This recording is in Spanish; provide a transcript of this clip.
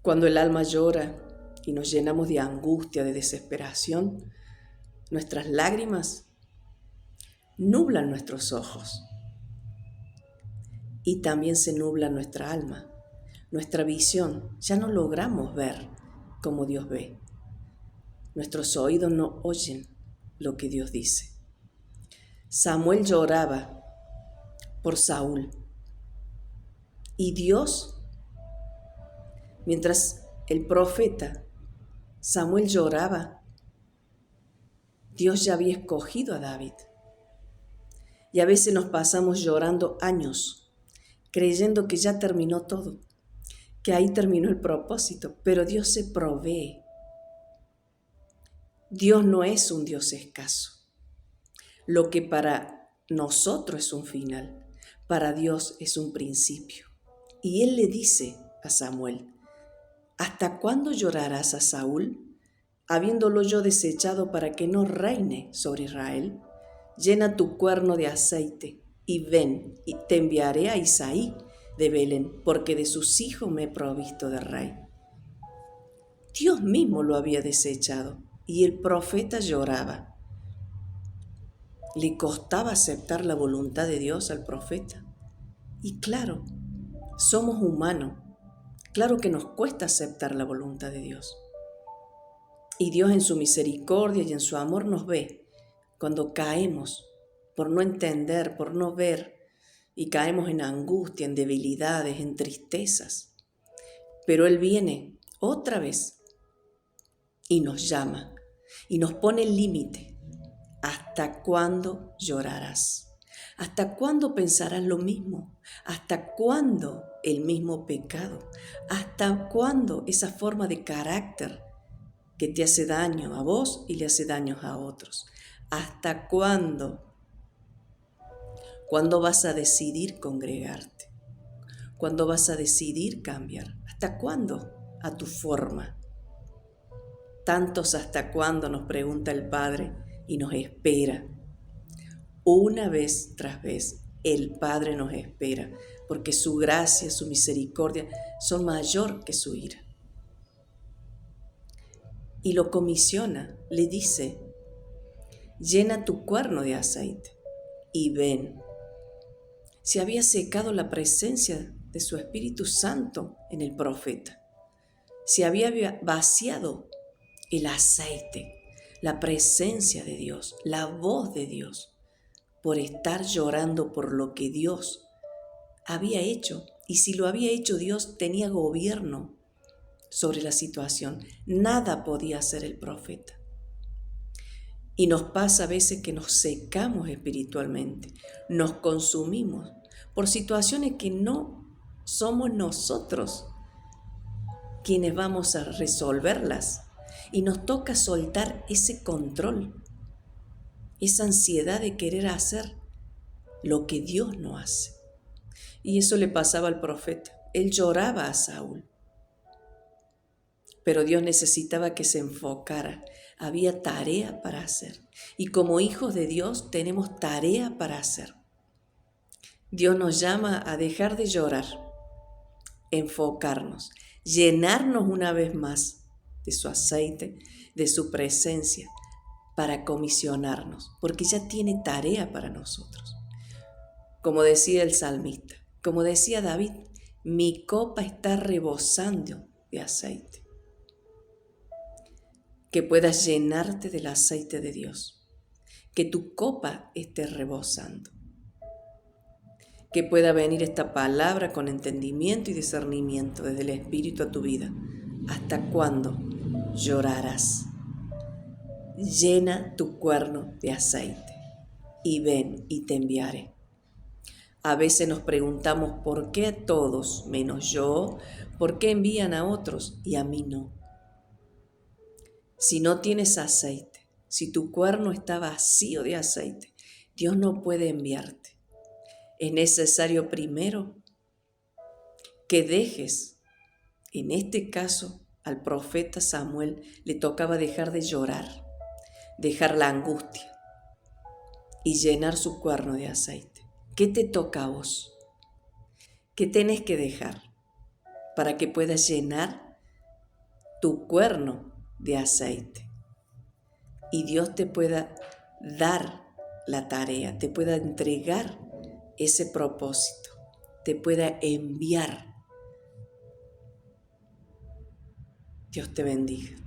Cuando el alma llora y nos llenamos de angustia, de desesperación, nuestras lágrimas nublan nuestros ojos y también se nubla nuestra alma, nuestra visión. Ya no logramos ver como Dios ve. Nuestros oídos no oyen lo que Dios dice. Samuel lloraba por Saúl y Dios, mientras el profeta Samuel lloraba, Dios ya había escogido a David. Y a veces nos pasamos llorando años, creyendo que ya terminó todo, que ahí terminó el propósito, pero Dios se provee. Dios no es un Dios escaso. Lo que para nosotros es un final, para Dios es un principio. Y Él le dice a Samuel: ¿hasta cuándo llorarás a Saúl, habiéndolo yo desechado para que no reine sobre Israel? Llena tu cuerno de aceite y ven, y te enviaré a Isaí de Belén, porque de sus hijos me he provisto de rey. Dios mismo lo había desechado y el profeta lloraba. Le costaba aceptar la voluntad de Dios al profeta. Y claro, somos humanos. Claro que nos cuesta aceptar la voluntad de Dios. Y Dios en su misericordia y en su amor nos ve cuando caemos por no entender, por no ver, y caemos en angustia, en debilidades, en tristezas. Pero Él viene otra vez y nos llama y nos pone el límite. ¿Hasta cuándo llorarás? ¿Hasta cuándo pensarás lo mismo? ¿Hasta cuándo el mismo pecado? ¿Hasta cuándo esa forma de carácter que te hace daño a vos y le hace daño a otros? ¿Hasta cuándo? ¿Cuándo vas a decidir congregarte? ¿Cuándo vas a decidir cambiar? ¿Hasta cuándo? A tu forma. Tantos hasta cuándo nos pregunta el Padre y nos espera. Una vez tras vez, el Padre nos espera, porque su gracia, su misericordia son mayor que su ira. Y lo comisiona, le dice: llena tu cuerno de aceite y ven. Se había secado la presencia de su Espíritu Santo en el profeta. Se había vaciado el aceite, la presencia de Dios, la voz de Dios, por estar llorando por lo que Dios había hecho. Y si lo había hecho Dios, tenía gobierno sobre la situación. Nada podía hacer el profeta. Y nos pasa a veces que nos secamos espiritualmente, nos consumimos por situaciones que no somos nosotros quienes vamos a resolverlas. Y nos toca soltar ese control, esa ansiedad de querer hacer lo que Dios no hace. Y eso le pasaba al profeta. Él lloraba a Saúl, pero Dios necesitaba que se enfocara. Había tarea para hacer. Y como hijos de Dios tenemos tarea para hacer. Dios nos llama a dejar de llorar, enfocarnos, llenarnos una vez más de su aceite, de su presencia, para comisionarnos, porque ya tiene tarea para nosotros. Como decía el salmista, como decía David: mi copa está rebosando de aceite. Que puedas llenarte del aceite de Dios, que tu copa esté rebosando, que pueda venir esta palabra con entendimiento y discernimiento desde el Espíritu a tu vida. ¿Hasta cuándo llorarás? Llena tu cuerno de aceite y ven y te enviaré. A veces nos preguntamos: ¿por qué a todos menos yo? ¿Por qué envían a otros y a mí no? Si no tienes aceite, si tu cuerno está vacío de aceite, Dios no puede enviarte. Es necesario primero que dejes, en este caso al profeta Samuel le tocaba dejar de llorar, dejar la angustia y llenar su cuerno de aceite. ¿Qué te toca a vos? ¿Qué tenés que dejar para que puedas llenar tu cuerno de aceite. Y Dios te pueda dar la tarea, te pueda entregar ese propósito, te pueda enviar. Dios te bendiga.